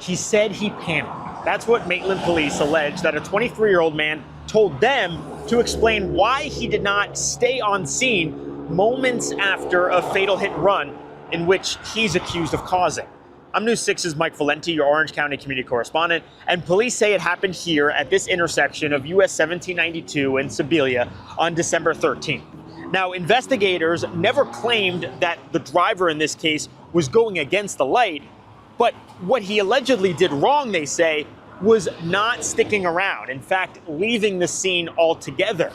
He said he panicked. That's what Maitland police allege that a 23-year-old man told them to explain why he did not stay on scene moments after a fatal hit and run in which he's accused of causing. I'm News 6's Mike Valenti, your Orange County community correspondent, and police say it happened here at this intersection of US 1792 and Sibilia on December 13th. Now, investigators never claimed that the driver in this case was going against the light, but what he allegedly did wrong, they say, was not sticking around. In fact, leaving the scene altogether.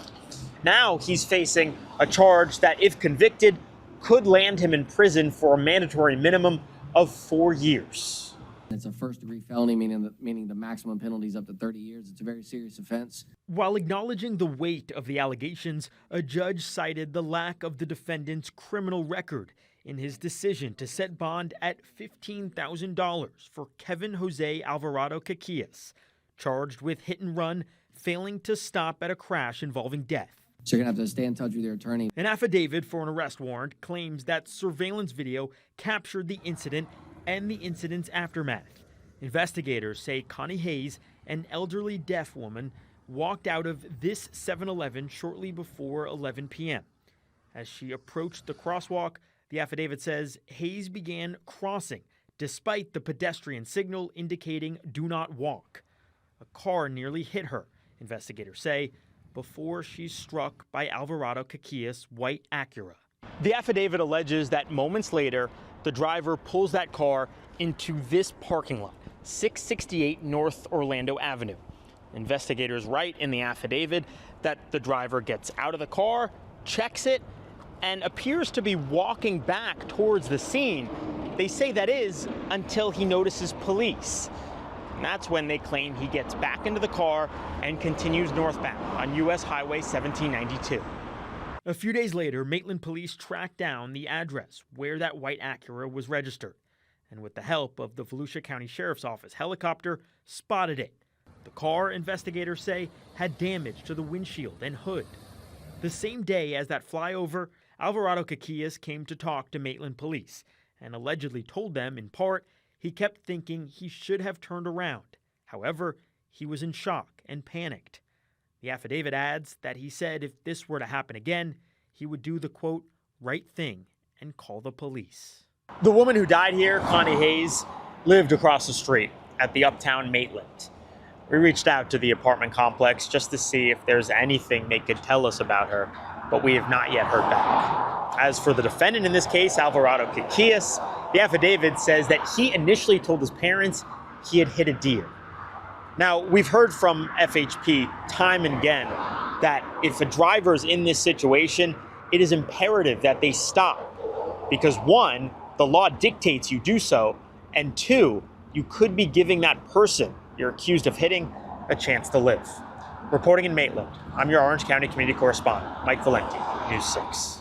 Now he's facing a charge that, if convicted, could land him in prison for a mandatory minimum of 4 years. It's a first-degree felony, meaning the maximum penalty is up to 30 years. It's a very serious offense. While acknowledging the weight of the allegations, a judge cited the lack of the defendant's criminal record in his decision to set bond at $15,000 for Kevin Jose Alvarado Caquillas, charged with hit and run, failing to stop at a crash involving death. So you're going to have to stay in touch with your attorney. An affidavit for an arrest warrant claims that surveillance video captured the incident and the incident's aftermath. Investigators say Connie Hayes, an elderly deaf woman, walked out of this 7-Eleven shortly before 11 p.m. As she approached the crosswalk, the affidavit says Hayes began crossing despite the pedestrian signal indicating do not walk. A car nearly hit her, investigators say, before she's struck by Alvarado Caquillas' white Acura. The affidavit alleges that moments later, the driver pulls that car into this parking lot, 668 North Orlando Avenue. Investigators write in the affidavit that the driver gets out of the car, checks it, and appears to be walking back towards the scene. They say that is until he notices police. And that's when they claim he gets back into the car and continues northbound on US Highway 1792. A few days later, Maitland police tracked down the address where that white Acura was registered, and with the help of the Volusia County Sheriff's Office helicopter, spotted it. The car, investigators say, had damage to the windshield and hood. The same day as that flyover, Alvarado Caquillas came to talk to Maitland police and allegedly told them, in part, he kept thinking he should have turned around. However, he was in shock and panicked. The affidavit adds that he said if this were to happen again, he would do the, quote, right thing and call the police. The woman who died here, Connie Hayes, lived across the street at the Uptown Maitland. We reached out to the apartment complex just to see if there's anything they could tell us about her, but we have not yet heard back. As for the defendant in this case, Alvarado Caquillas, the affidavit says that he initially told his parents he had hit a deer. Now, we've heard from FHP time and again that if a driver is in this situation, it is imperative that they stop. Because one, the law dictates you do so, and two, you could be giving that person you're accused of hitting a chance to live. Reporting in Maitland, I'm your Orange County community correspondent, Mike Valenti, News 6.